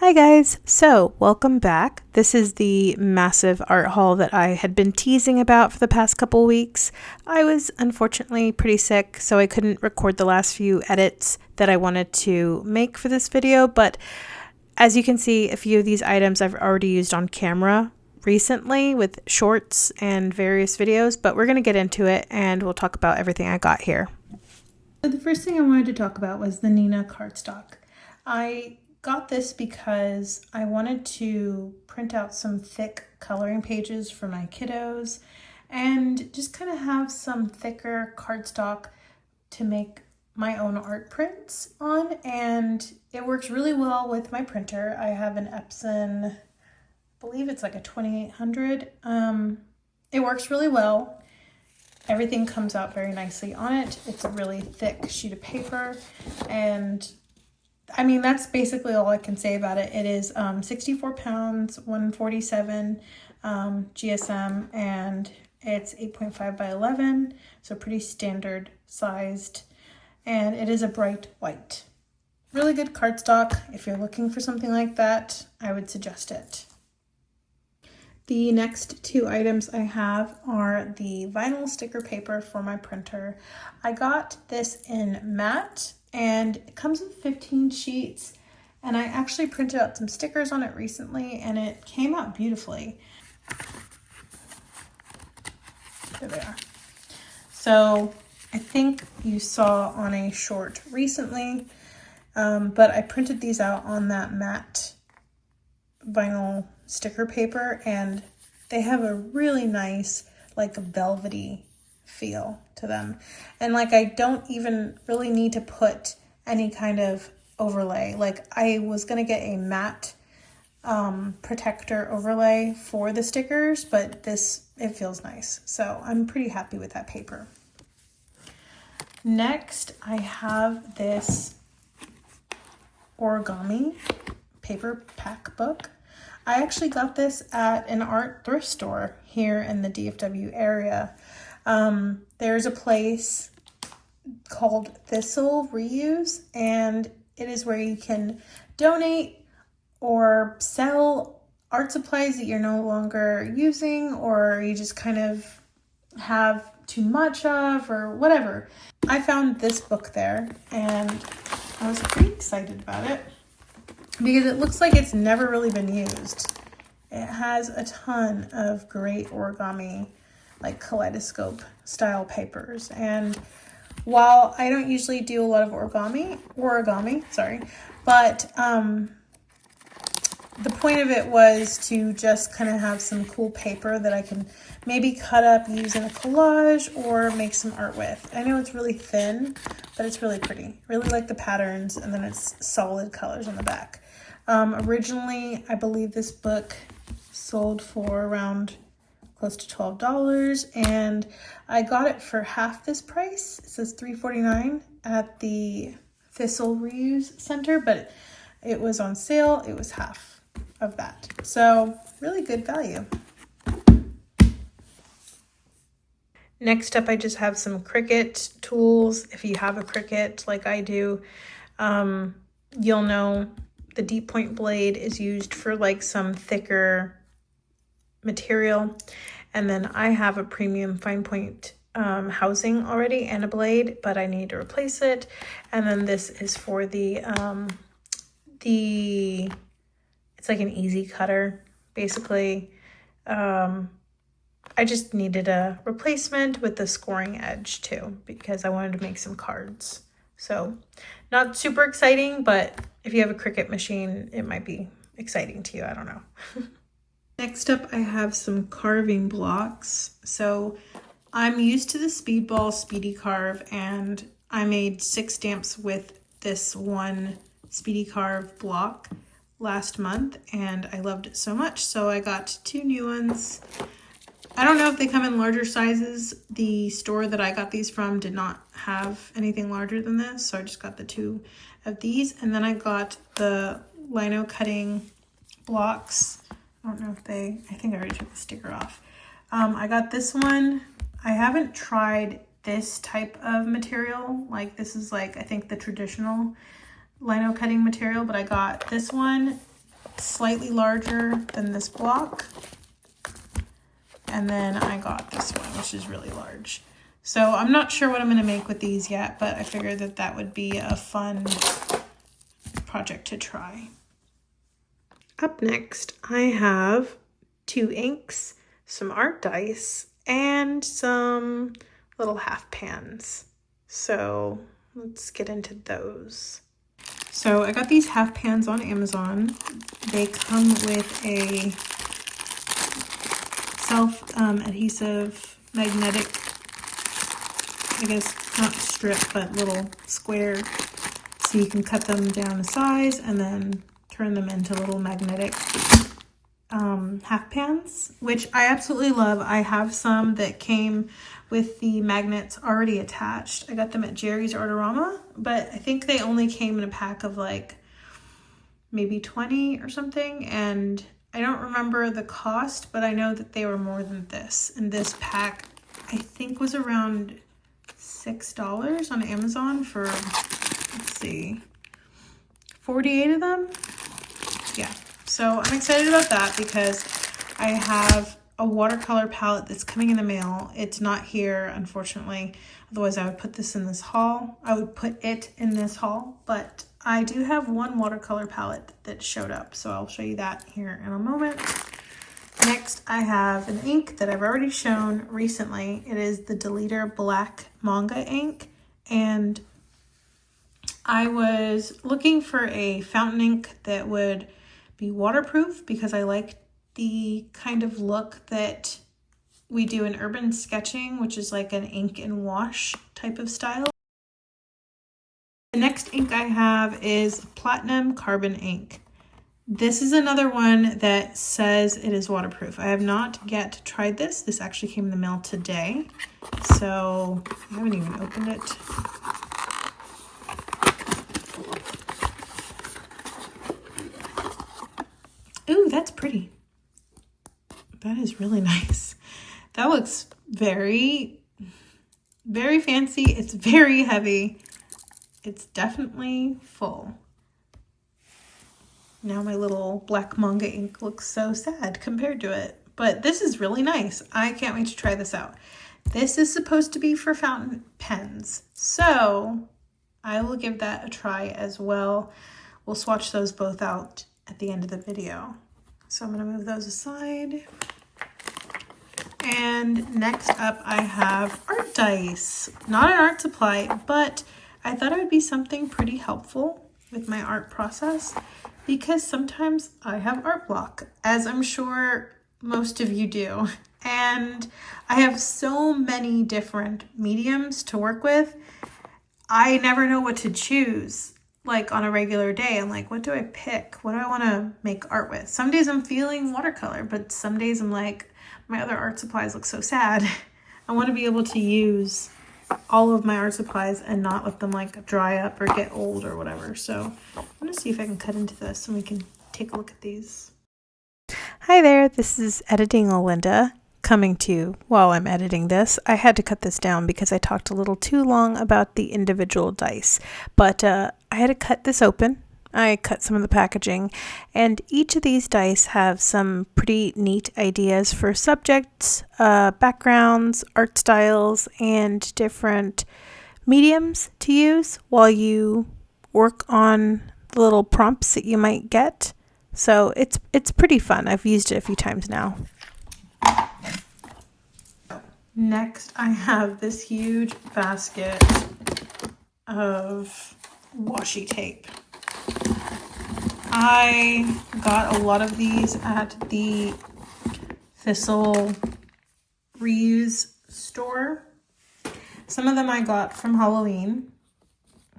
Hi guys, so welcome back. This is the massive art haul that I had been teasing about for the past couple weeks. I was unfortunately pretty sick, so I couldn't record the last few edits that I wanted to make for this video, but as you can see, a few of these items I've already used on camera recently with shorts and various videos, but we're going to get into it and we'll talk about everything I got here. So the first thing I wanted to talk about was the Nina cardstock. I got this because I wanted to print out some thick coloring pages for my kiddos and just kind of have some thicker cardstock to make my own art prints on, and it works really well with my printer. I have an Epson, I believe it's like a 2800. It works really well. Everything comes out very nicely on it. It's a really thick sheet of paper, and I mean, that's basically all I can say about it. It is 64 pounds, 147 GSM, and it's 8.5 by 11, so pretty standard sized, and it is a bright white. Really good cardstock. If you're looking for something like that, I would suggest it. The next two items I have are the vinyl sticker paper for my printer. I got this in matte, and it comes with 15 sheets, and I actually printed out some stickers on it recently and it came out beautifully. There they are. So I think you saw on a short recently, but I printed these out on that matte vinyl sticker paper, and they have a really nice like velvety feel to them, and like I don't even really need to put any kind of overlay. Like I was gonna get a matte protector overlay for the stickers, but it feels nice, so I'm pretty happy with that paper. Next I have this Origami paper pack book. I actually got this at an art thrift store here in the DFW area. There's a place called Thistle Reuse, and it is where you can donate or sell art supplies that you're no longer using, or you just kind of have too much of, or whatever. I found this book there and I was pretty excited about it because it looks like it's never really been used. It has a ton of great origami, like kaleidoscope style papers, and while I don't usually do a lot of origami, but the point of it was to just kind of have some cool paper that I can maybe cut up, use in a collage, or make some art with. I know it's really thin, but it's really pretty. Really like the patterns, and then it's solid colors on the back. Originally, I believe this book sold for around close to $12, and I got it for half this price. It says $3.49 at the Thistle Reuse Center, but it was on sale. It was half of that, so really good value. Next up, I just have some Cricut tools. If you have a Cricut like I do, you'll know the deep point blade is used for like some thicker material, and then I have a premium fine point housing already and a blade, but I need to replace it. And then this is for the it's like an easy cutter basically. I just needed a replacement with the scoring edge too, because I wanted to make some cards. So not super exciting, but if you have a Cricut machine, it might be exciting to you. I don't know. Next up, I have some carving blocks. So I'm used to the Speedball Speedy Carve, and I made 6 stamps with this one Speedy Carve block last month, and I loved it so much, so I got 2 new ones. I don't know if they come in larger sizes. The store that I got these from did not have anything larger than this, so I just got the 2 of these. And then I got the lino cutting blocks. I don't know if I think I already took the sticker off. I got this one. I haven't tried this type of material. Like this is like, I think the traditional lino cutting material, but I got this one slightly larger than this block. And then I got this one, which is really large. So I'm not sure what I'm going to make with these yet, but I figured that that would be a fun project to try. Up next, I have 2 inks, some art dice, and some little half pans. So let's get into those. So I got these half pans on Amazon. They come with a self-adhesive magnetic, I guess not strip, but little square. So you can cut them down to size and then turn them into little magnetic half pans, which I absolutely love. I have some that came with the magnets already attached. I got them at Jerry's Artorama, but I think they only came in a pack of like maybe 20 or something, and I don't remember the cost, but I know that they were more than this. And this pack, I think, was around $6 on Amazon for, let's see, 48 of them. Yeah, so I'm excited about that because I have a watercolor palette that's coming in the mail. It's not here, unfortunately. Otherwise, I would put this in this haul. I would put it in this haul, but I do have one watercolor palette that showed up, so I'll show you that here in a moment. Next, I have an ink that I've already shown recently. It is the Deleter Black Manga ink, and I was looking for a fountain ink that would be waterproof because I like the kind of look that we do in urban sketching, which is like an ink and wash type of style. The next ink I have is Platinum Carbon ink. This is another one that says it is waterproof. I have not yet tried this. This actually came in the mail today, so I haven't even opened it. Ooh, that's pretty. That is really nice. That looks very, very fancy. It's very heavy. It's definitely full. Now my little black manga ink looks so sad compared to it, but this is really nice. I can't wait to try this out. This is supposed to be for fountain pens, so I will give that a try as well. We'll swatch those both out at the end of the video. So I'm going to move those aside. And next up I have art dice. Not an art supply, but I thought it would be something pretty helpful with my art process because sometimes I have art block, as I'm sure most of you do. And I have so many different mediums to work with. I never know what to choose. Like on a regular day, I'm like, what do I pick? What do I want to make art with? Some days I'm feeling watercolor, but some days I'm like, my other art supplies look so sad. I want to be able to use all of my art supplies and not let them like dry up or get old or whatever. So I'm going to see if I can cut into this and we can take a look at these. Hi there, this is Editing Olinda coming to you while I'm editing this. I had to cut this down because I talked a little too long about the individual dice, but I had to cut this open. I cut some of the packaging, and each of these dice have some pretty neat ideas for subjects, backgrounds, art styles, and different mediums to use while you work on the little prompts that you might get. So it's pretty fun. I've used it a few times now. Next, I have this huge basket of washi tape. I got a lot of these at the Thistle reuse store. Some of them I got from Halloween,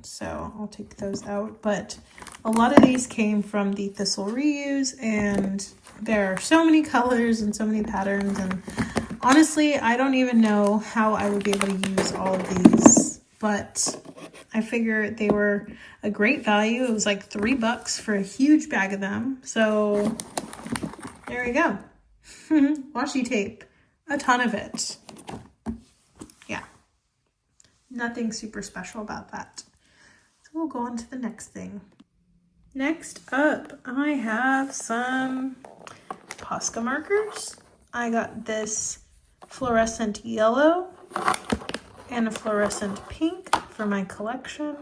so I'll take those out, but a lot of these came from the Thistle reuse, and there are so many colors and so many patterns, and honestly, I don't even know how I would be able to use all of these, but I figure they were a great value. It was like $3 for a huge bag of them. So there we go. Washi tape, a ton of it. Yeah, nothing super special about that. So we'll go on to the next thing. Next up, I have some Posca markers. I got this fluorescent yellow and a fluorescent pink for my collection.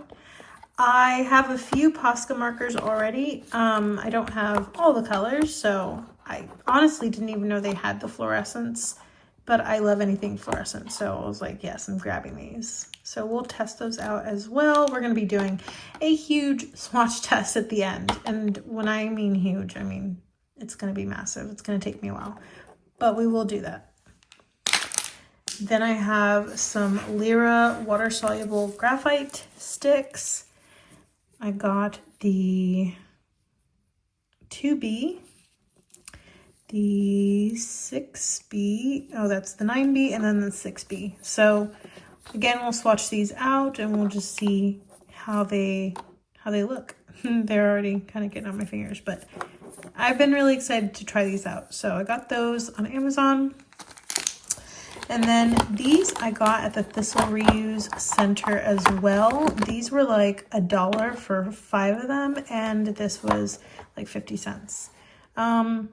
I have a few Posca markers already. I don't have all the colors, so I honestly didn't even know they had the fluorescence, but I love anything fluorescent, so I was like, yes, I'm grabbing these. So we'll test those out as well. We're gonna be doing a huge swatch test at the end, and when I mean huge, I mean it's gonna be massive. It's gonna take me a while, but we will do that. Then I have some Lyra water-soluble graphite sticks. I got the 2B, the 6B, oh that's the 9B, and then the 6B. So again, we'll swatch these out and we'll just see how they look. They're already kind of getting on my fingers, but I've been really excited to try these out. So I got those on Amazon. And then these I got at the Thistle Reuse Center as well. These were like $1 for 5 of them, and this was like 50 cents. I'm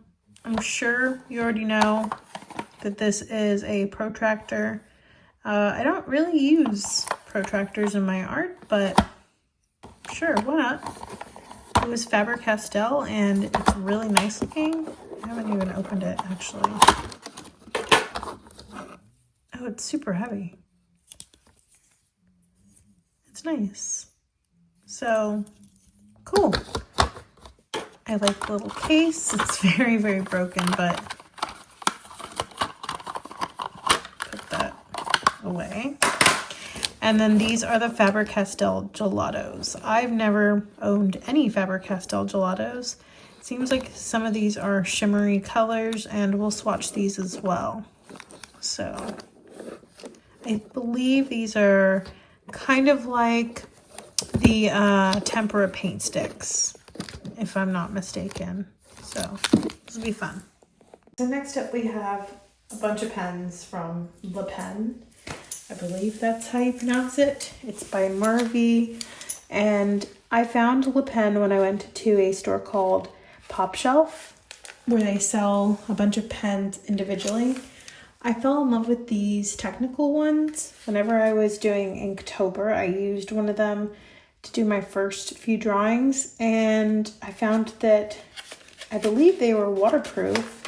sure you already know that this is a protractor. I don't really use protractors in my art, but sure, why not? It was Faber-Castell, and it's really nice looking. I haven't even opened it, actually. Oh, it's super heavy. It's nice. So, cool. I like the little case. It's very, very broken, but put that away. And then these are the Faber-Castell gelatos. I've never owned any Faber-Castell gelatos. It seems like some of these are shimmery colors, and we'll swatch these as well. So I believe these are kind of like the tempera paint sticks, if I'm not mistaken. So this will be fun. So next up we have a bunch of pens from Le Pen. I believe that's how you pronounce it. It's by Marvy. And I found Le Pen when I went to a store called Pop Shelf, where they sell a bunch of pens individually. I fell in love with these technical ones. Whenever I was doing Inktober, I used one of them to do my first few drawings, and I found that I believe they were waterproof.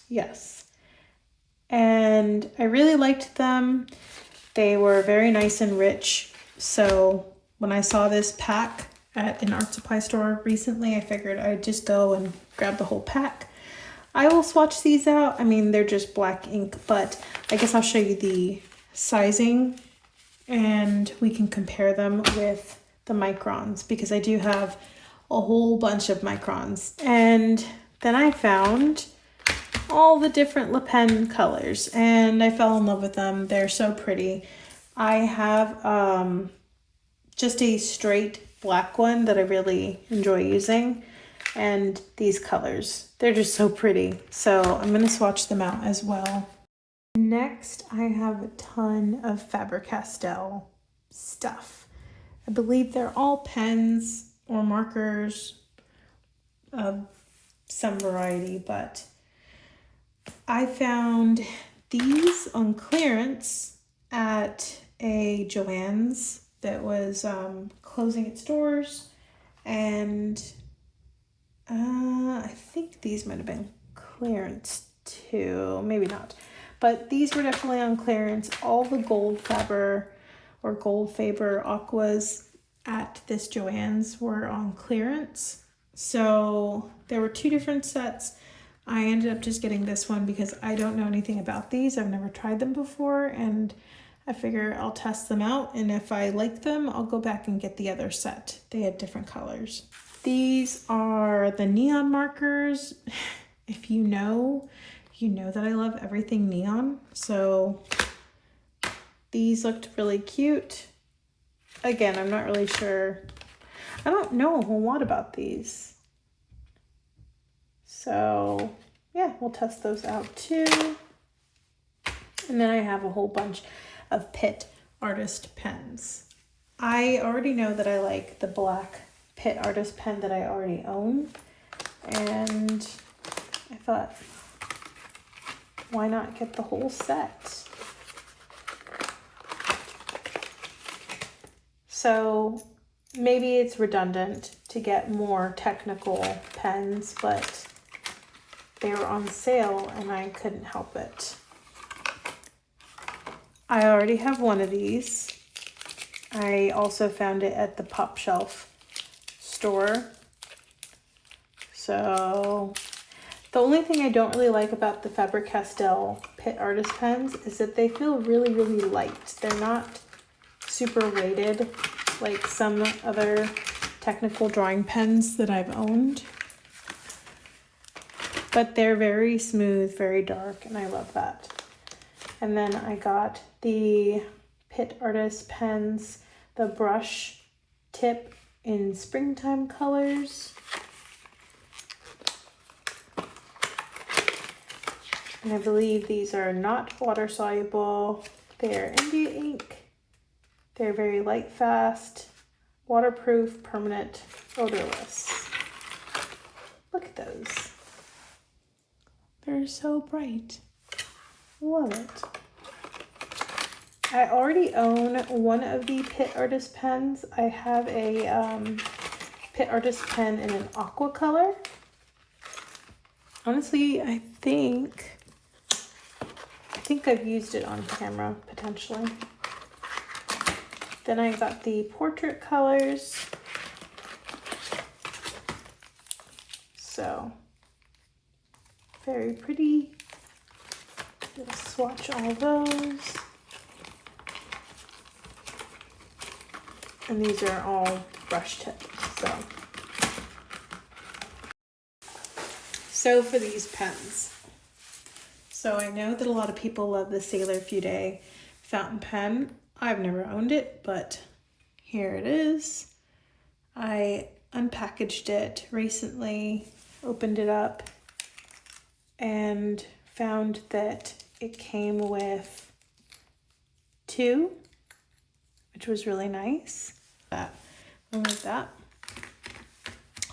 Yes. And I really liked them. They were very nice and rich. So when I saw this pack at an art supply store recently, I figured I'd just go and grab the whole pack. I will swatch these out. I mean, they're just black ink, but I guess I'll show you the sizing and we can compare them with the microns, because I do have a whole bunch of microns. And then I found all the different Le Pen colors and I fell in love with them. They're so pretty. I have just a straight black one that I really enjoy using. And these colors, they're just so pretty. So I'm going to swatch them out as well. Next, I have a ton of Faber-Castell stuff. I believe they're all pens or markers of some variety, but I found these on clearance at a Joann's that was closing its doors, and I think these might have been clearance too, maybe not, but these were definitely on clearance. All the gold Faber aquas at this Joann's were on clearance. So there were 2 different sets. I ended up just getting this one because I don't know anything about these. I've never tried them before, and I figure I'll test them out, and if I like them, I'll go back and get the other set. They had different colors. These are the neon markers. If you know that I love everything neon. So these looked really cute. Again, I'm not really sure. I don't know a whole lot about these. So yeah, we'll test those out too. And then I have a whole bunch of Pitt artist pens. I already know that I like the black Pitt Artist pen that I already own, and I thought, why not get the whole set? So maybe it's redundant to get more technical pens, but they were on sale and I couldn't help it. I already have one of these. I also found it at the Pop Shelf store. So the only thing I don't really like about the Faber-Castell Pitt Artist pens is that they feel really, really light. They're not super weighted like some other technical drawing pens that I've owned. But they're very smooth, very dark, and I love that. And then I got the Pitt Artist pens, the brush tip in springtime colors. And I believe these are not water soluble. They are India ink. They're very light fast, waterproof, permanent, odorless. Look at those. They're so bright. Love it. I already own one of the Pitt Artist pens. I have a Pitt Artist pen in an aqua color. Honestly, I think I've used it on camera, potentially. Then I got the portrait colors. So, very pretty. I'm gonna swatch all those. And these are all brush tips, so for these pens. So I know that a lot of people love the Sailor Fude fountain pen. I've never owned it, but here it is. I unpackaged it recently, opened it up, and found that it came with 2, which was really nice. That one like that.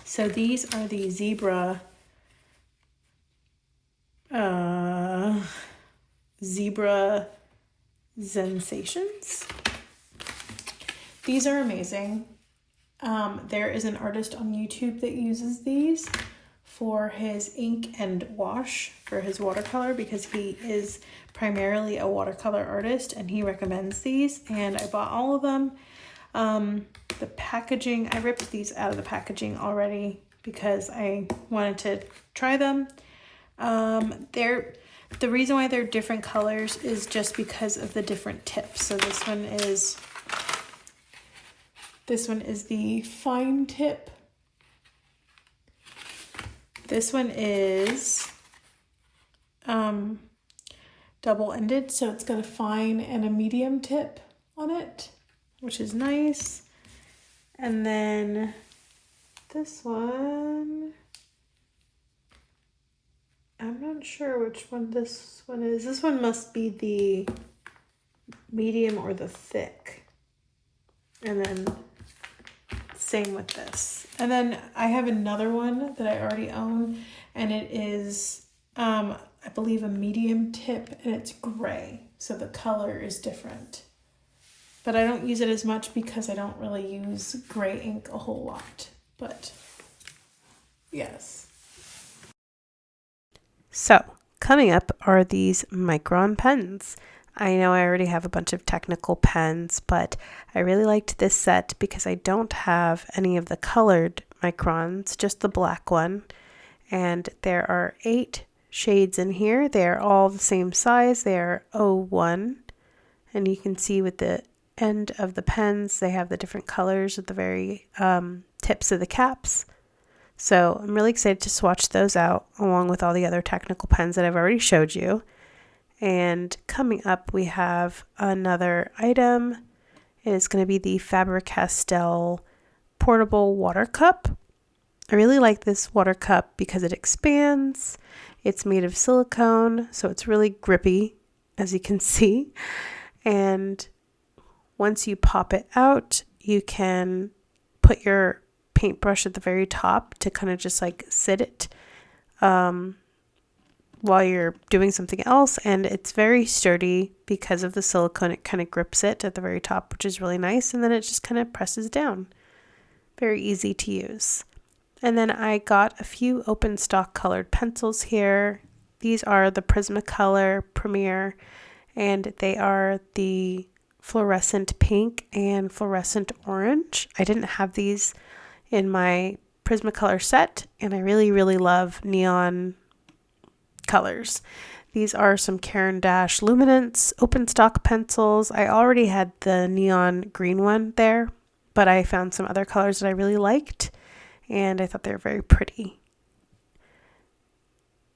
So these are the zebra sensations. These are amazing. There is an artist on YouTube that uses these for his ink and wash for his watercolor, because he is primarily a watercolor artist and he recommends these, and I bought all of them. The packaging, I ripped these out of the packaging already because I wanted to try them. The reason why they're different colors is just because of the different tips. So this one is the fine tip. This one is double-ended, so it's got a fine and a medium tip on it, which is nice. And then this one, I'm not sure which one this one is. This one must be the medium or the thick. And then same with this. And then I have another one that I already own, and it is, I believe, a medium tip, and it's gray. So the color is different. But I don't use it as much because I don't really use gray ink a whole lot. But yes. So coming up are these micron pens. I know I already have a bunch of technical pens, but I really liked this set because I don't have any of the colored microns, just the black one. And there are 8 shades in here. They're all the same size. They're 01. And you can see with the end of the pens, they have the different colors at the very tips of the caps. So I'm really excited to swatch those out along with all the other technical pens that I've already showed you. And coming up, we have another item. It is going to be the Faber-Castell portable water cup. I really like this water cup because it expands. It's made of silicone, so it's really grippy, as you can see. And once you pop it out, you can put your paintbrush at the very top to kind of just like sit it while you're doing something else, and it's very sturdy because of the silicone. It kind of grips it at the very top, which is really nice, and then it just kind of presses down. Very easy to use. And then I got a few open stock colored pencils here. These are the Prismacolor Premier, and they are the fluorescent pink and fluorescent orange. I didn't have these in my Prismacolor set, and I really love neon colors. These are some Carandache Luminance open stock pencils. I already had the neon green one there, but I found some other colors that I really liked, and I thought they were very pretty.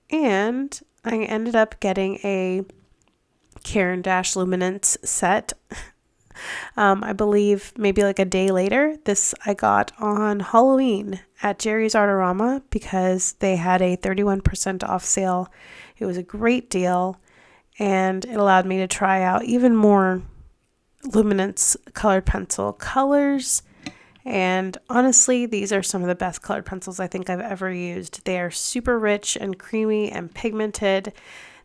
And I ended up getting a Carandache Luminance set. I believe maybe like a day later. This I got on Halloween at Jerry's Artorama because they had a 31% off sale. It was a great deal, and it allowed me to try out even more Luminance colored pencil colors. And honestly, these are some of the best colored pencils I think I've ever used. They are super rich and creamy and pigmented.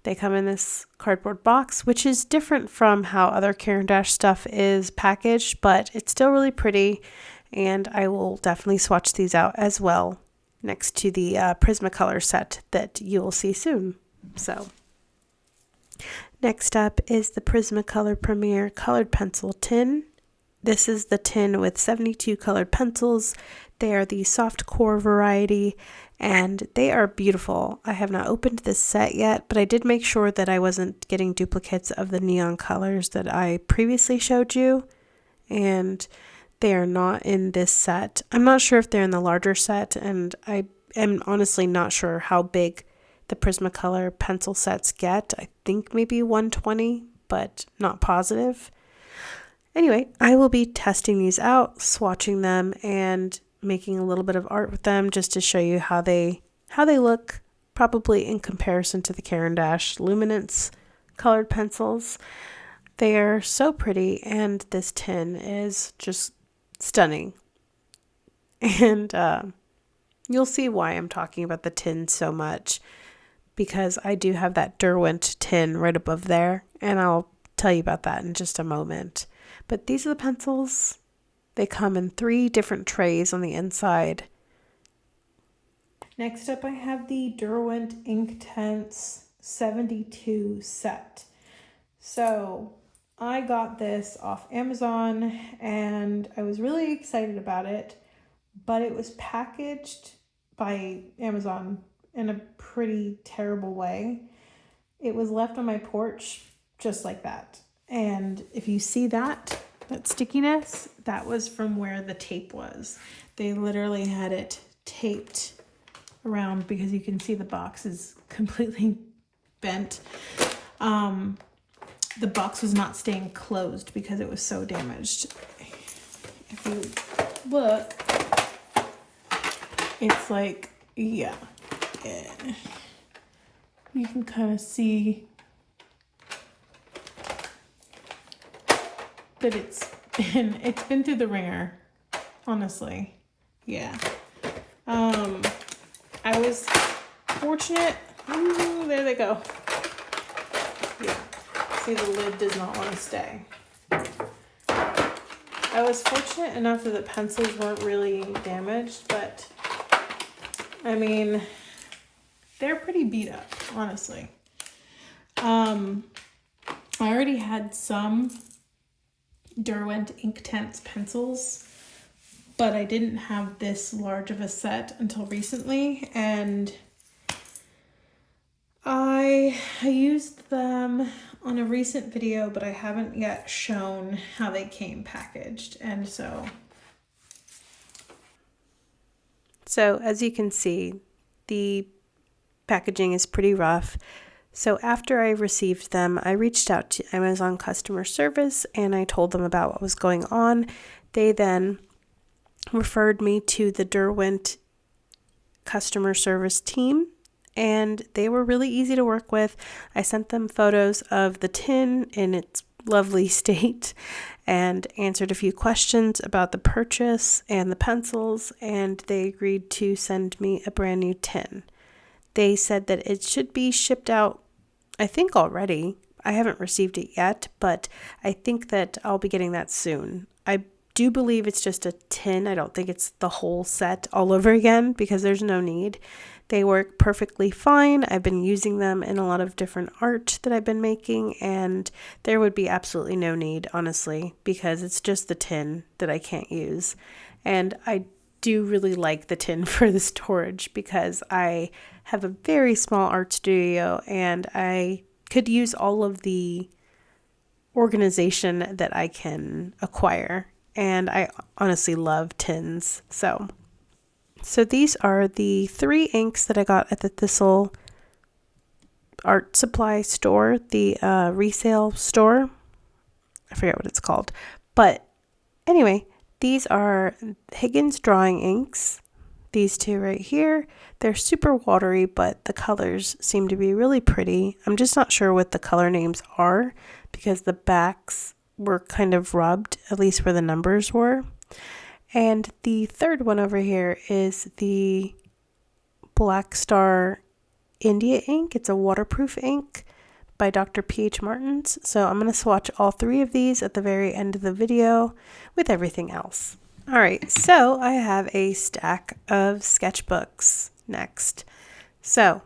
They come in this cardboard box, which is different from how other Carandache stuff is packaged, but it's still really pretty, and I will definitely swatch these out as well next to the Prismacolor set that you will see soon. So, next up is the Prismacolor Premier colored pencil tin. This is the tin with 72 colored pencils. They are the soft core variety, and they are beautiful. I have not opened this set yet, but I did make sure that I wasn't getting duplicates of the neon colors that I previously showed you, and they are not in this set. I'm not sure if they're in the larger set, and I am honestly not sure how big the Prismacolor pencil sets get. I think maybe 120, but not positive. Anyway, I will be testing these out, swatching them, and making a little bit of art with them just to show you how they look, probably in comparison to the Carandache Luminance colored pencils. They are so pretty, and this tin is just stunning. And you'll see why I'm talking about the tin so much, because I do have that Derwent tin right above there, and I'll tell you about that in just a moment. But these are the pencils. They come in 3 different trays on the inside. Next up, I have the Derwent Inktense 72 set. So I got this off Amazon, and I was really excited about it, but it was packaged by Amazon in a pretty terrible way. It was left on my porch just like that. And if you see that stickiness, that was from where the tape was. They literally had it taped around because you can see the box is completely bent. The box was not staying closed because it was so damaged. If you look, it's like, yeah. You can kind of see that it's been through the ringer, honestly. Yeah. I was fortunate. Ooh, there they go. Yeah. See, the lid does not want to stay. I was fortunate enough that the pencils weren't really damaged, but I mean, they're pretty beat up, honestly. I already had some Derwent Inktense pencils, but I didn't have this large of a set until recently, and I used them on a recent video, but I haven't yet shown how they came packaged. And so as you can see, the packaging is pretty rough. So after I received them, I reached out to Amazon customer service and I told them about what was going on. They then referred me to the Derwent customer service team, and they were really easy to work with. I sent them photos of the tin in its lovely state, and answered a few questions about the purchase and the pencils, and they agreed to send me a brand new tin. They said that it should be shipped out, I think already. I haven't received it yet, but I think that I'll be getting that soon. I do believe it's just a tin. I don't think it's the whole set all over again because there's no need. They work perfectly fine. I've been using them in a lot of different art that I've been making, and there would be absolutely no need, honestly, because it's just the tin that I can't use. And I do really like the tin for the storage because I have a very small art studio and I could use all of the organization that I can acquire. And I honestly love tins. So these are the 3 inks that I got at the Thistle art supply store, the resale store. I forget what it's called. But anyway, these are Higgins drawing inks. These 2 right here. They're super watery, but the colors seem to be really pretty. I'm just not sure what the color names are because the backs were kind of rubbed, at least where the numbers were. And the third one over here is the Black Star India ink. It's a waterproof ink by Dr. P.H. Martins. So I'm going to swatch all 3 of these at the very end of the video with everything else. All right, so I have a stack of sketchbooks next. So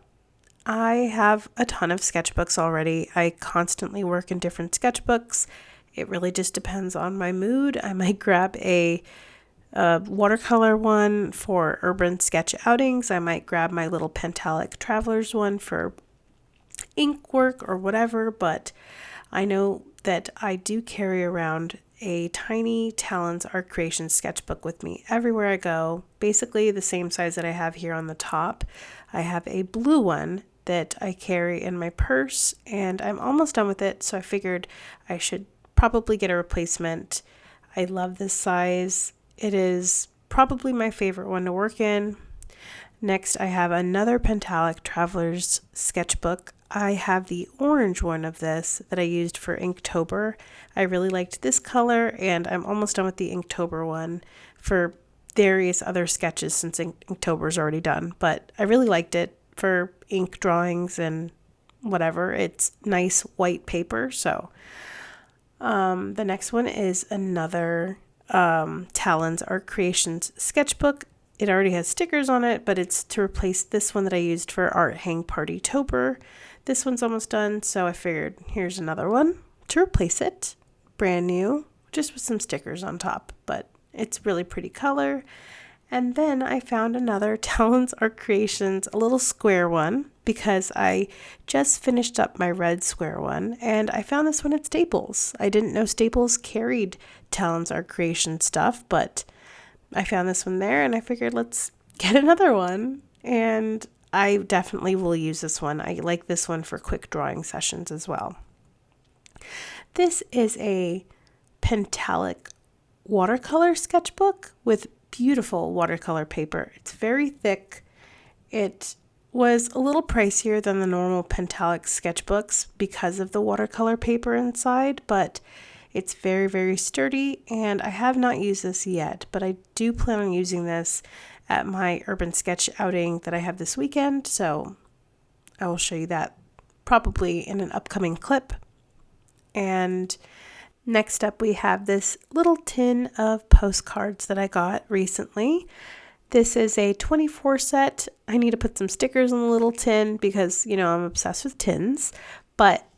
I have a ton of sketchbooks already. I constantly work in different sketchbooks. It really just depends on my mood. I might grab a watercolor one for urban sketch outings. I might grab my little Pentalic Traveler's one for ink work or whatever, but I know that I do carry around a tiny Talons Art Creation sketchbook with me everywhere I go, basically the same size that I have here on the top. I have a blue one that I carry in my purse, and I'm almost done with it, so I figured I should probably get a replacement. I love this size. It is probably my favorite one to work in. Next, I have another Pentalic Traveler's sketchbook. I have the orange one of this that I used for Inktober. I really liked this color, and I'm almost done with the Inktober one for various other sketches since Inktober is already done. But I really liked it for ink drawings and whatever. It's nice white paper. So the next one is another Talons Art Creations sketchbook. It already has stickers on it, but it's to replace this one that I used for Art Hang Party Tober. This one's almost done, so I figured here's another one to replace it. Brand new, just with some stickers on top, but it's really pretty color. And then I found another Talons Art Creations, a little square one, because I just finished up my red square one, and I found this one at Staples. I didn't know Staples carried Talons Art Creation stuff, but I found this one there, and I figured let's get another one. And I definitely will use this one. I like this one for quick drawing sessions as well. This is a Pentalic watercolor sketchbook with beautiful watercolor paper. It's very thick. It was a little pricier than the normal Pentalic sketchbooks because of the watercolor paper inside, but it's very, very sturdy, and I have not used this yet, but I do plan on using this at my urban sketch outing that I have this weekend, so I will show you that probably in an upcoming clip. And next up we have this little tin of postcards that I got recently. This is a 24 set. I need to put some stickers on the little tin because, you know, I'm obsessed with tins. But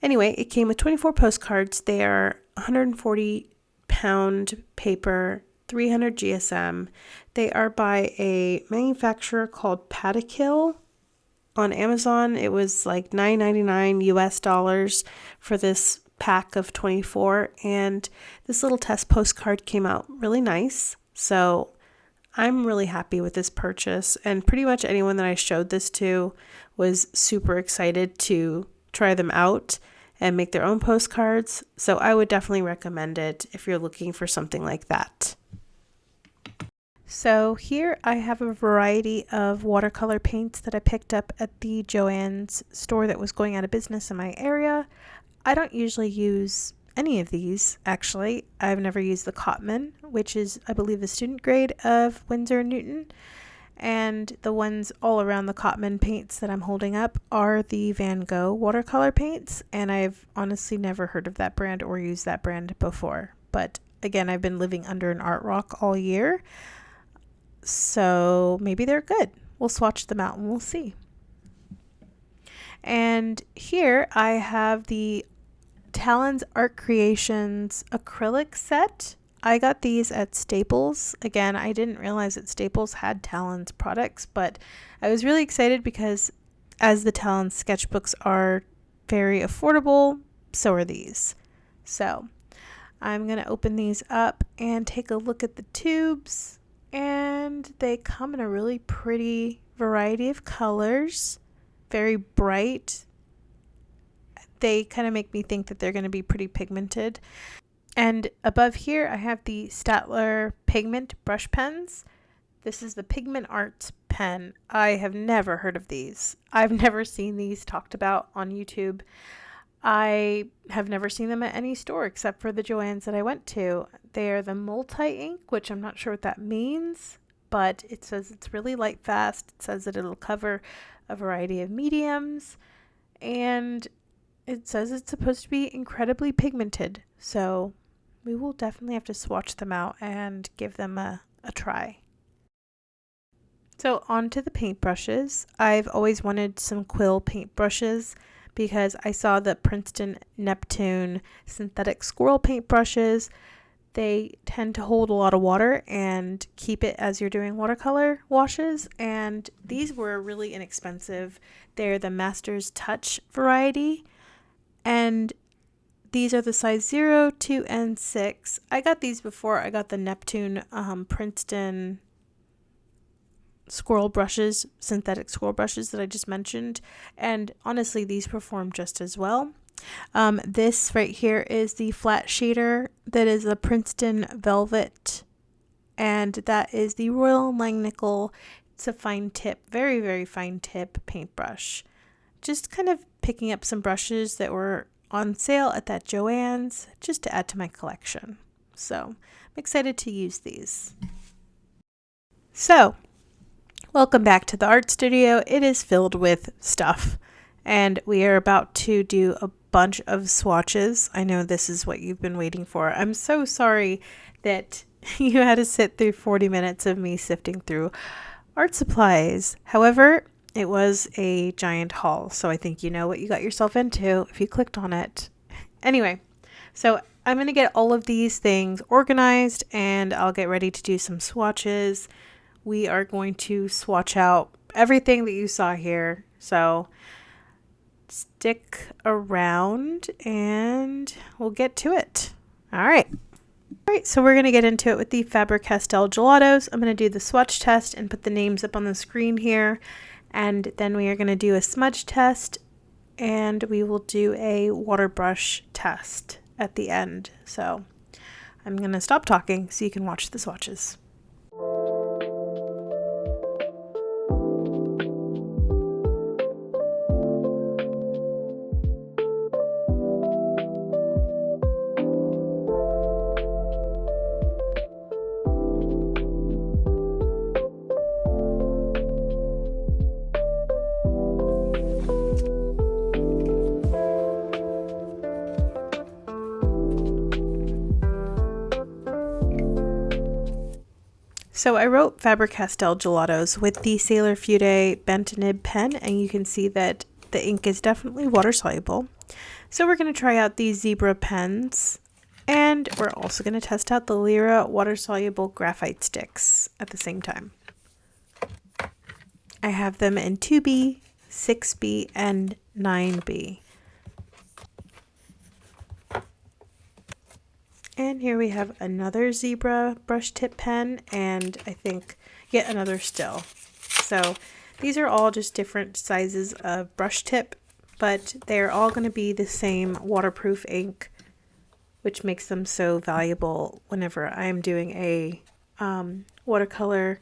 anyway, it came with 24 postcards. They are 140 pound paper, 300 GSM. They are by a manufacturer called Patakill. On Amazon, it was like $9.99 US for this pack of 24, and this little test postcard came out really nice. So I'm really happy with this purchase, and pretty much anyone that I showed this to was super excited to try them out and make their own postcards. So I would definitely recommend it if you're looking for something like that. So here I have a variety of watercolor paints that I picked up at the Joann's store that was going out of business in my area. I don't usually use any of these, actually. I've never used the Cotman, which is, I believe, the student grade of Winsor & Newton. And the ones all around the Cotman paints that I'm holding up are the Van Gogh watercolor paints. And I've honestly never heard of that brand or used that brand before. But again, I've been living under an art rock all year, so maybe they're good. We'll swatch them out and we'll see. And here I have the Talon's Art Creations acrylic set. I got these at Staples. Again, I didn't realize that Staples had Talon's products, but I was really excited because as the Talon's sketchbooks are very affordable, so are these. So I'm going to open these up and take a look at the tubes, and they come in a really pretty variety of colors, very bright. They kind of make me think that they're going to be pretty pigmented. And above here I have the Staedtler Pigment brush pens. This is the Pigment Arts pen. I have never heard of these. I've never seen these talked about on YouTube. I have never seen them at any store except for the Joann's that I went to. They are the multi-ink, which I'm not sure what that means, but it says it's really light fast. It says that it'll cover a variety of mediums, and it says it's supposed to be incredibly pigmented. So we will definitely have to swatch them out and give them a try. So on to the paintbrushes. I've always wanted some quill paintbrushes because I saw the Princeton Neptune synthetic squirrel paintbrushes. They tend to hold a lot of water and keep it as you're doing watercolor washes, and these were really inexpensive. They're the Master's Touch variety, and these are the size 0, 2, and 6. I got these before I got the Neptune Princeton squirrel brushes, synthetic squirrel brushes that I just mentioned, and honestly these perform just as well. This right here is the flat shader that is a Princeton Velvet, and that is the Royal Langnickel. It's a fine tip, very, very fine tip paintbrush. Just kind of picking up some brushes that were on sale at that Joann's just to add to my collection. So I'm excited to use these. So welcome back to the art studio. It is filled with stuff, and we are about to do a bunch of swatches. I know this is what you've been waiting for. I'm so sorry that you had to sit through 40 minutes of me sifting through art supplies. However, it was a giant haul, so I think you know what you got yourself into if you clicked on it. Anyway, so I'm going to get all of these things organized, and I'll get ready to do some swatches. We are going to swatch out everything that you saw here, so stick around and we'll get to it. All right, so we're going to get into it with the Faber-Castell gelatos. I'm going to do the swatch test and put the names up on the screen here, and then we are going to do a smudge test, and we will do a water brush test at the end. So I'm going to stop talking so you can watch the swatches. So I wrote Faber-Castell gelatos with the Sailor Fude bent nib pen, and you can see that the ink is definitely water soluble. So we're going to try out these zebra pens, and we're also going to test out the Lyra water soluble graphite sticks at the same time. I have them in 2B, 6B, and 9B. And here we have another zebra brush tip pen, and I think yet another still. So these are all just different sizes of brush tip, but they're all going to be the same waterproof ink, which makes them so valuable whenever I'm doing a watercolor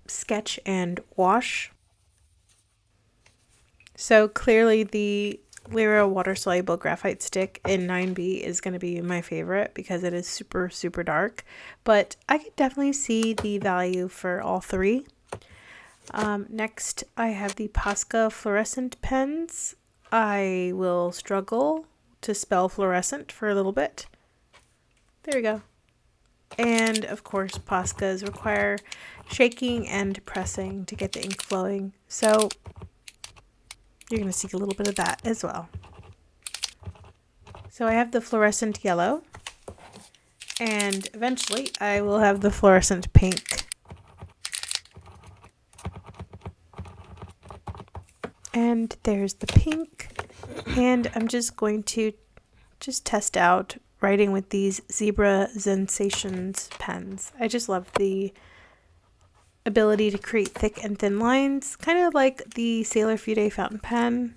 sketch and wash. So clearly the Lyra water soluble graphite stick in 9B is going to be my favorite because it is super, super dark, but I could definitely see the value for all three. Next, I have the Posca fluorescent pens. I will struggle to spell fluorescent for a little bit. There we go. And of course, Poscas require shaking and pressing to get the ink flowing. So you're going to see a little bit of that as well. So I have the fluorescent yellow, and eventually I will have the fluorescent pink. And there's the pink, and I'm just going to test out writing with these Zebra Sensations pens. I just love the ability to create thick and thin lines, kind of like the Sailor Fude fountain pen.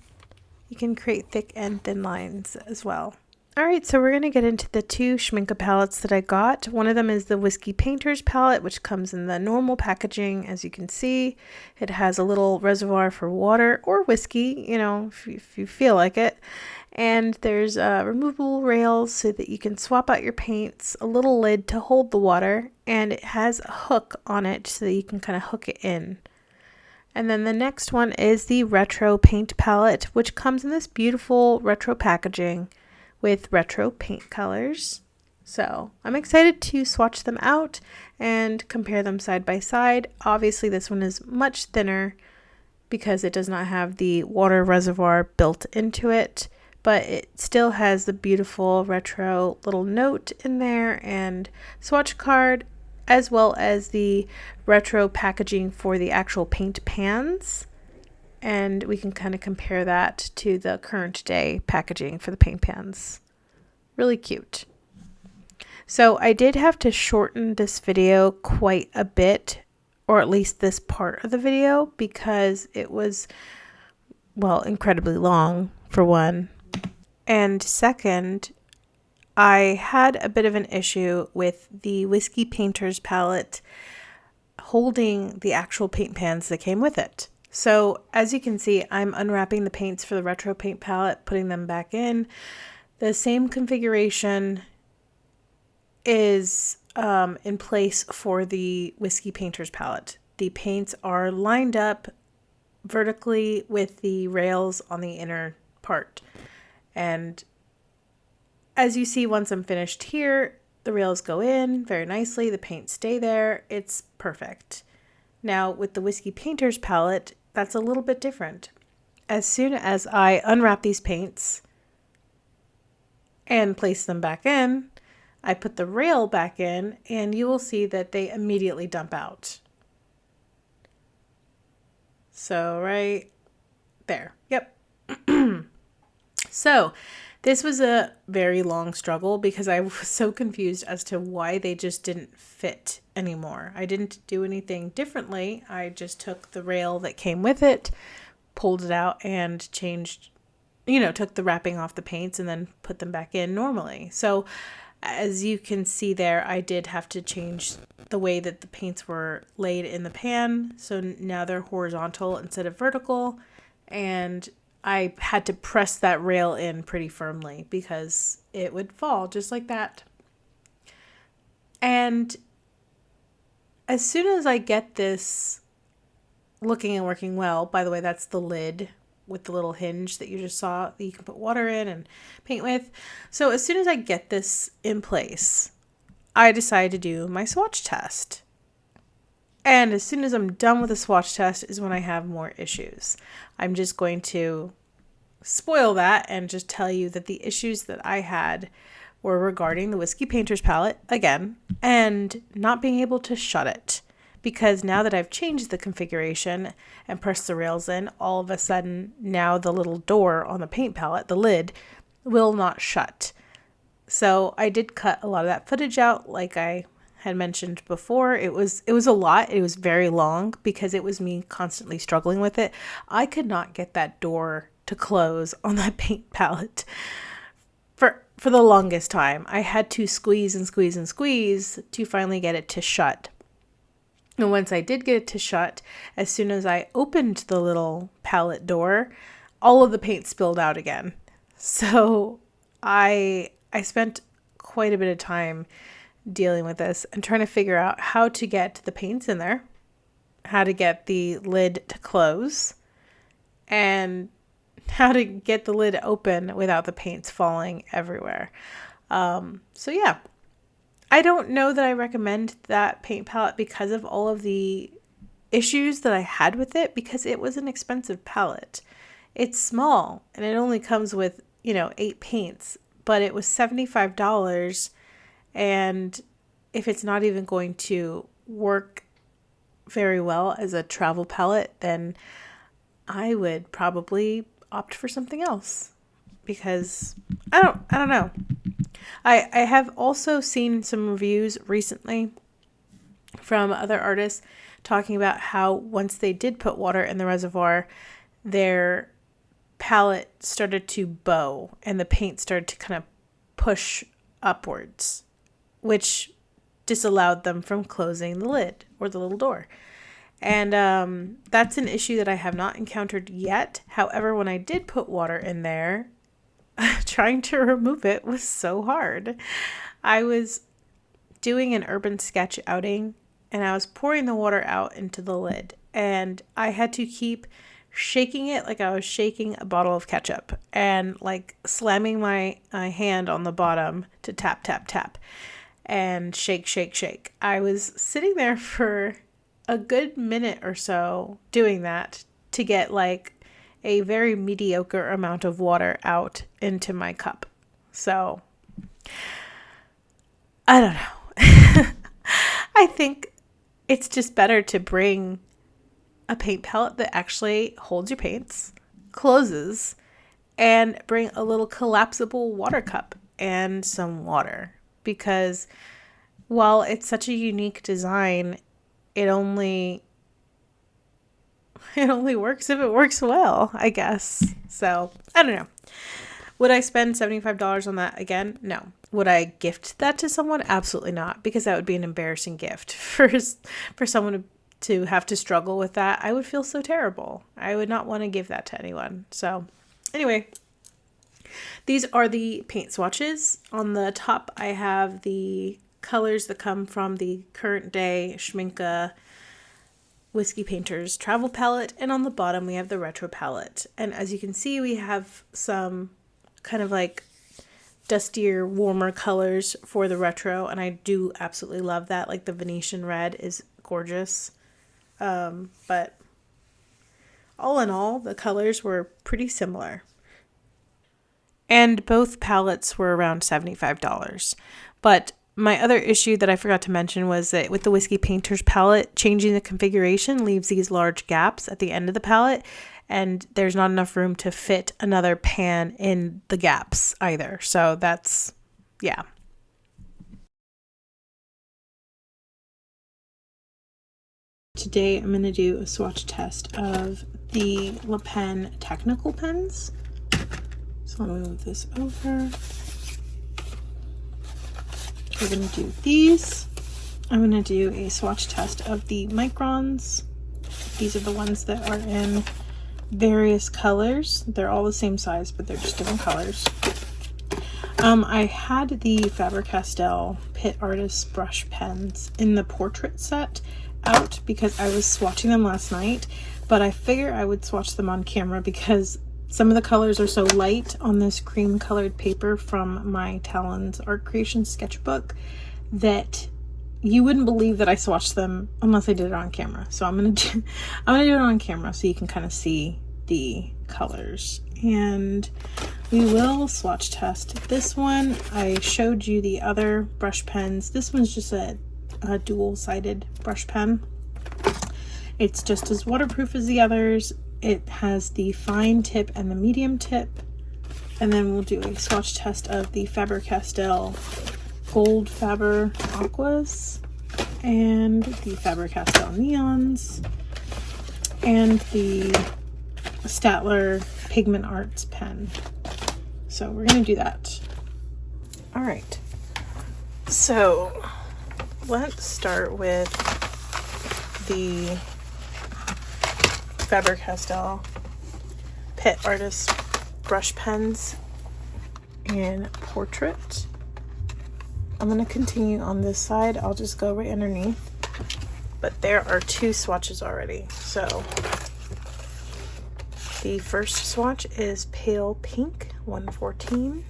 You can create thick and thin lines as well. Alright, so we're going to get into the two Schmincke palettes that I got. One of them is the Whiskey Painter's palette, which comes in the normal packaging. As you can see, it has a little reservoir for water or whiskey, you know, if you feel like it. And there's removable rails so that you can swap out your paints, a little lid to hold the water, and it has a hook on it so that you can kind of hook it in. And then the next one is the Retro Paint palette, which comes in this beautiful retro packaging with retro paint colors. So I'm excited to swatch them out and compare them side by side. Obviously this one is much thinner because it does not have the water reservoir built into it, but it still has the beautiful retro little note in there and swatch card, as well as the retro packaging for the actual paint pans. And we can kind of compare that to the current day packaging for the paint pans. Really cute. So I did have to shorten this video quite a bit, or at least this part of the video, because it was, well, incredibly long for one. And second, I had a bit of an issue with the Whiskey Painter's palette holding the actual paint pans that came with it. So as you can see, I'm unwrapping the paints for the retro paint palette, putting them back in. The same configuration is in place for the Whiskey Painter's palette. The paints are lined up vertically with the rails on the inner part. And as you see, once I'm finished here, the rails go in very nicely. The paints stay there. It's perfect. Now with the Whiskey Painter's palette, that's a little bit different. As soon as I unwrap these paints and place them back in, I put the rail back in, and you will see that they immediately dump out. So right there. Yep. So this was a very long struggle because I was so confused as to why they just didn't fit anymore. I didn't do anything differently. I just took the rail that came with it, pulled it out, and changed, took the wrapping off the paints and then put them back in normally. So as you can see there, I did have to change the way that the paints were laid in the pan. So now they're horizontal instead of vertical, and I had to press that rail in pretty firmly because it would fall just like that. And as soon as I get this looking and working well, by the way, that's the lid with the little hinge that you just saw that you can put water in and paint with. So as soon as I get this in place, I decide to do my swatch test. And as soon as I'm done with the swatch test is when I have more issues. I'm just going to spoil that and just tell you that the issues that I had were regarding the Whiskey Painter's palette again, and not being able to shut it. Because now that I've changed the configuration and pressed the rails in, all of a sudden now the little door on the paint palette, the lid, will not shut. So I did cut a lot of that footage out, like I had mentioned before. It was a lot. It was very long because it was me constantly struggling with it. I could not get that door to close on that paint palette for the longest time. I had to squeeze and squeeze and squeeze to finally get it to shut. And once I did get it to shut, as soon as I opened the little palette door, all of the paint spilled out again. So I spent quite a bit of time dealing with this and trying to figure out how to get the paints in there, how to get the lid to close, and how to get the lid open without the paints falling everywhere. So yeah, I don't know that I recommend that paint palette because of all of the issues that I had with it, because it was an expensive palette. It's small and it only comes with, 8 paints, but it was $75. And if it's not even going to work very well as a travel palette, then I would probably opt for something else, because I don't know. I have also seen some reviews recently from other artists talking about how once they did put water in the reservoir, their palette started to bow and the paint started to kind of push upwards, which disallowed them from closing the lid or the little door. And that's an issue that I have not encountered yet. However, when I did put water in there, trying to remove it was so hard. I was doing an urban sketch outing and I was pouring the water out into the lid, and I had to keep shaking it like I was shaking a bottle of ketchup, and like slamming my hand on the bottom to tap, tap, tap, and shake, shake, shake. I was sitting there for a good minute or so doing that to get like a very mediocre amount of water out into my cup. So I don't know. I think it's just better to bring a paint palette that actually holds your paints, closes, and bring a little collapsible water cup and some water, because while it's such a unique design, it only works if it works well, I guess. So I don't know. Would I spend $75 on that again? No. Would I gift that to someone? Absolutely not, because that would be an embarrassing gift for someone to have to struggle with that. I would feel so terrible. I would not want to give that to anyone. So anyway, these are the paint swatches. On the top, I have the colors that come from the Current Day Schmincke Whiskey Painters Travel Palette. And on the bottom, we have the Retro Palette. And as you can see, we have some kind of like dustier, warmer colors for the retro, and I do absolutely love that. Like the Venetian red is gorgeous. But all in all, the colors were pretty similar. And both palettes were around $75. But my other issue that I forgot to mention was that with the Whiskey Painters palette, changing the configuration leaves these large gaps at the end of the palette, and there's not enough room to fit another pan in the gaps either. So that's, yeah. Today I'm going to do a swatch test of the Le Pen technical pens. So let me move this over. We're going to do these. I'm going to do a swatch test of the microns. These are the ones that are in various colors. They're all the same size, but they're just different colors. I had the Faber-Castell Pit Artist brush pens in the portrait set out because I was swatching them last night, but I figure I would swatch them on camera because some of the colors are so light on this cream colored paper from my Talon's Art Creation sketchbook that you wouldn't believe that I swatched them unless I did it on camera. So I'm gonna do it on camera so you can kind of see the colors. And we will swatch test this one. I showed you the other brush pens. This one's just a dual-sided brush pen. It's just as waterproof as the others. It has the fine tip and the medium tip. And then we'll do a swatch test of the Faber-Castell Gold Faber Aquas and the Faber-Castell Neons and the Staedtler Pigment Arts pen. So we're going to do that. All right. So let's start with the Faber-Castell Pit Artist brush pens in Portrait. I'm going to continue on this side. I'll just go right underneath. But there are 2 swatches already. So the first swatch is Pale Pink 114.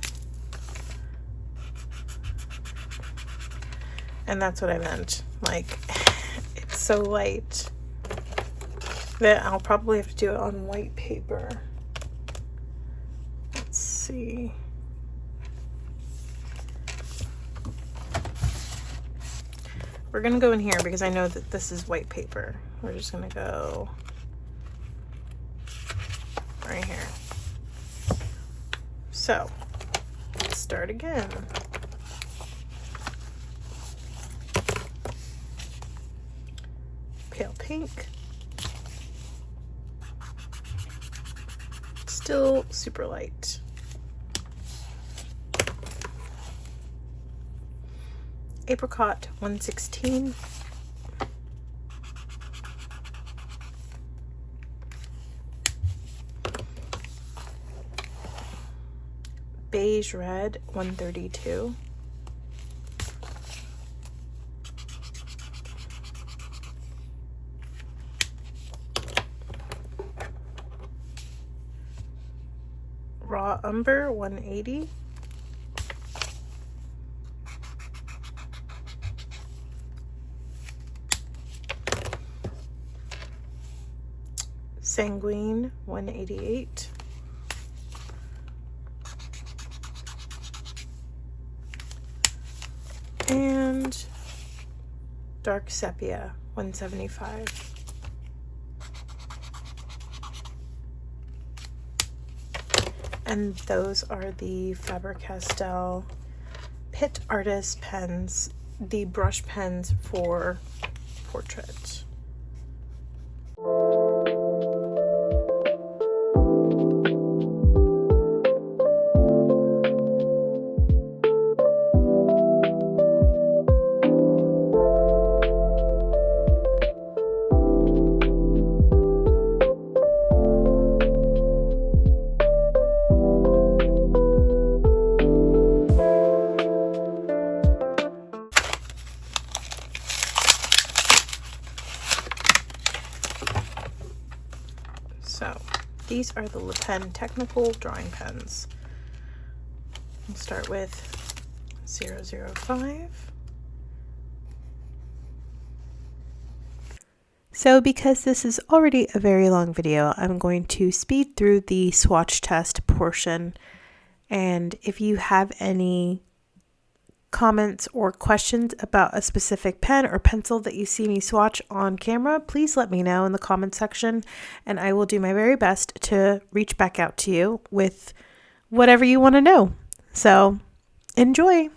And that's what I meant. Like, it's so light that I'll probably have to do it on white paper. Let's see. We're gonna go in here because I know that this is white paper. We're just gonna go right here. So, let's start again. Pale Pink. Still super light. Apricot 116. Beige Red 132. Raw Umber 180. Sanguine 188. And Dark Sepia 175. And those are the Faber-Castell Pit Artist pens, the brush pens for Portrait. So these are the Le Pen Technical drawing pens. We'll start with 005. So because this is already a very long video, I'm going to speed through the swatch test portion. And if you have any comments or questions about a specific pen or pencil that you see me swatch on camera, please let me know in the comment section, and I will do my very best to reach back out to you with whatever you want to know. So enjoy!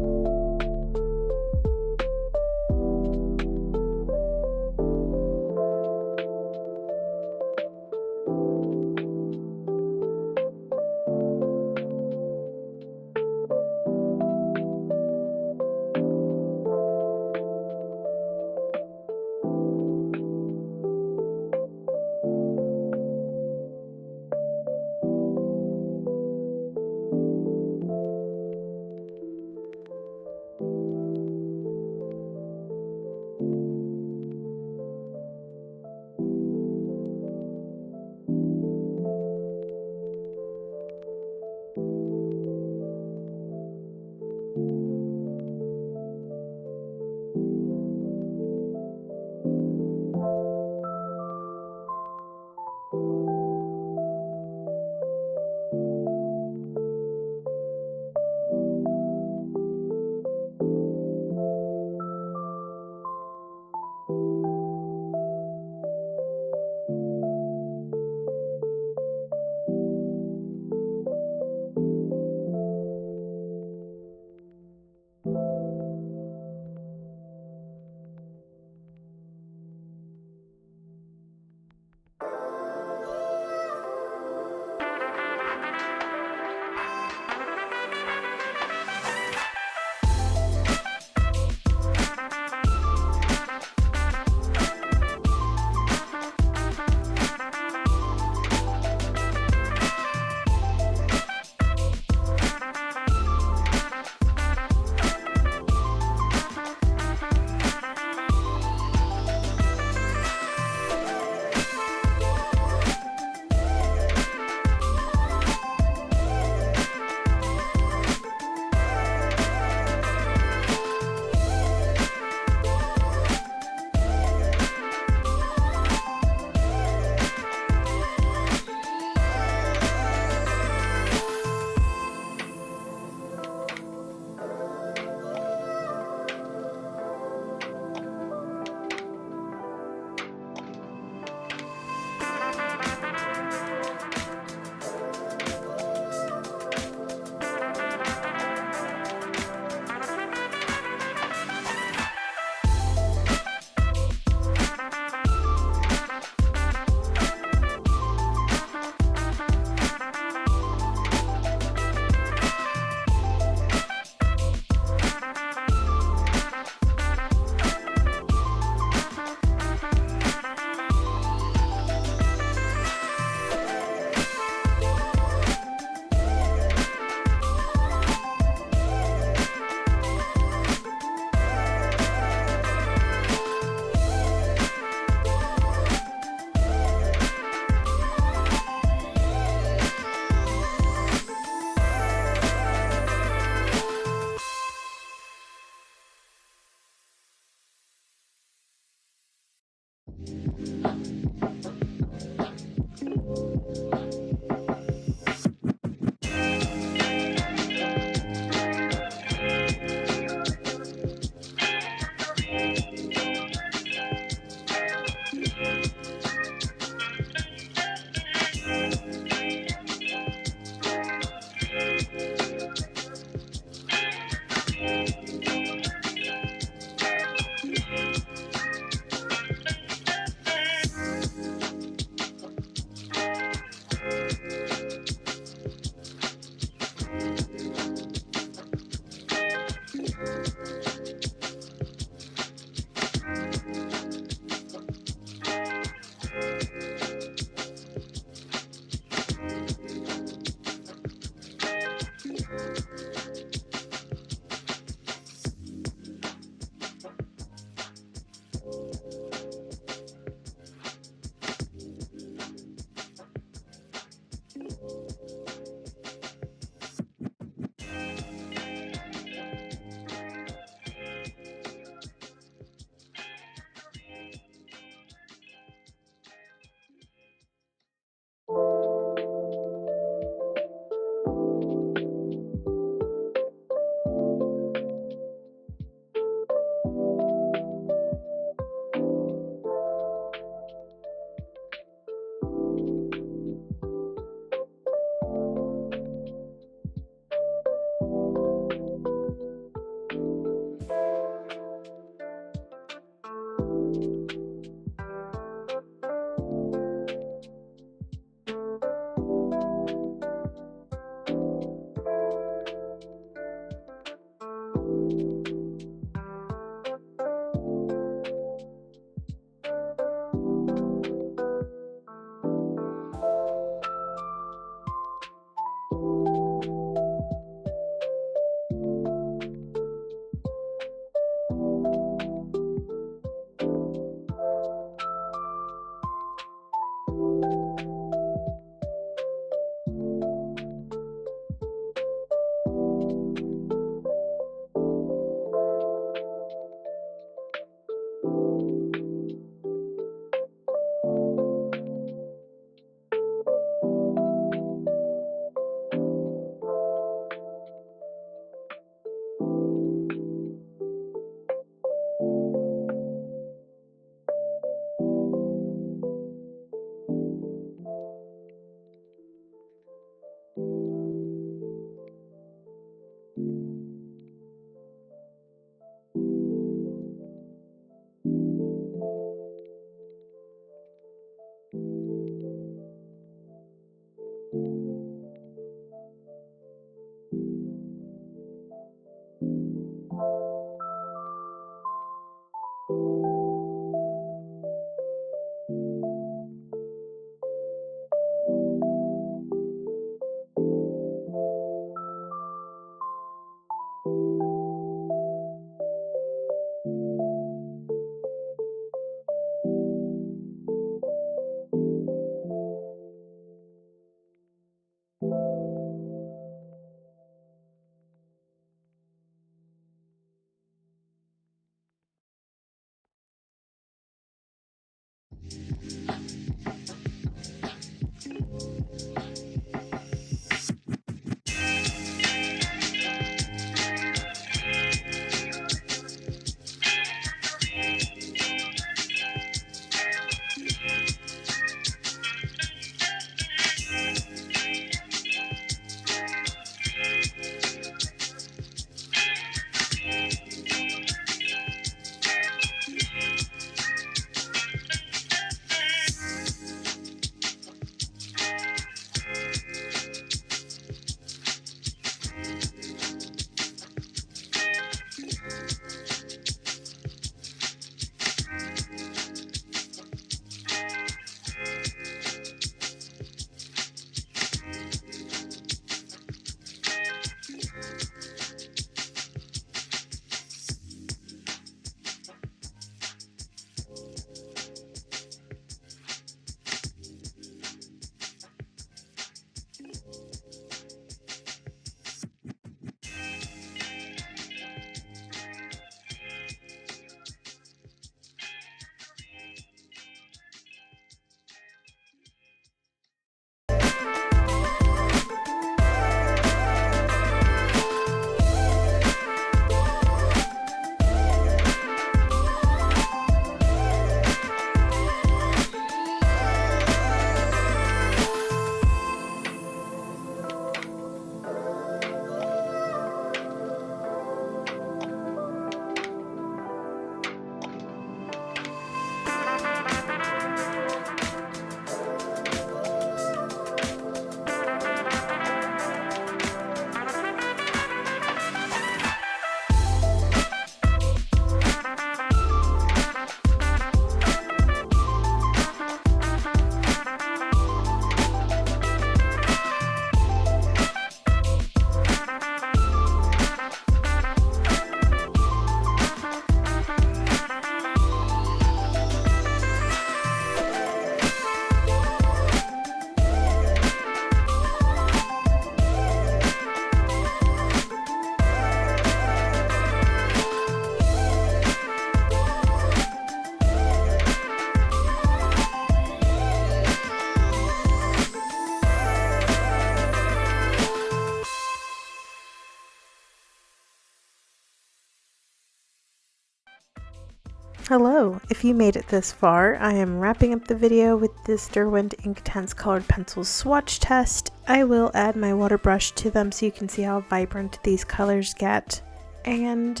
Hello! If you made it this far, I am wrapping up the video with this Derwent Inktense colored pencils swatch test. I will add my water brush to them so you can see how vibrant these colors get. And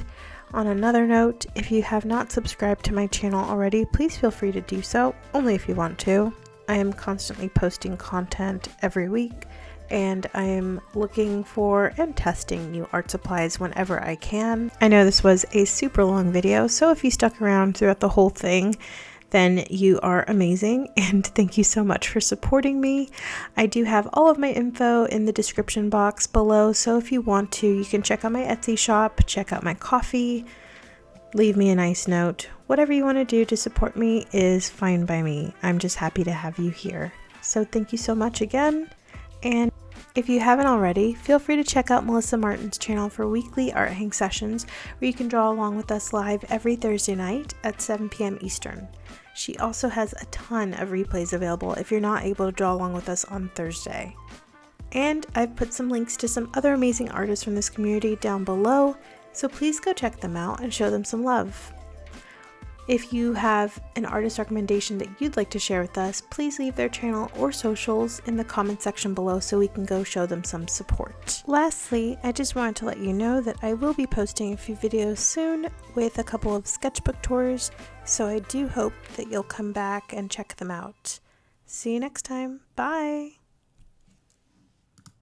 on another note, if you have not subscribed to my channel already, please feel free to do so, only if you want to. I am constantly posting content every week, and I am looking for and testing new art supplies whenever I can. I know this was a super long video, so if you stuck around throughout the whole thing, then you are amazing, and thank you so much for supporting me. I do have all of my info in the description box below, so if you want to, you can check out my Etsy shop, check out my coffee, leave me a nice note. Whatever you want to do to support me is fine by me. I'm just happy to have you here. So thank you so much again, and if you haven't already, feel free to check out Melissa Martin's channel for weekly art hang sessions where you can draw along with us live every Thursday night at 7 p.m. Eastern. She also has a ton of replays available if you're not able to draw along with us on Thursday. And I've put some links to some other amazing artists from this community down below, so please go check them out and show them some love. If you have an artist recommendation that you'd like to share with us, please leave their channel or socials in the comment section below so we can go show them some support. Lastly, I just wanted to let you know that I will be posting a few videos soon with a couple of sketchbook tours, so I do hope that you'll come back and check them out. See you next time. Bye!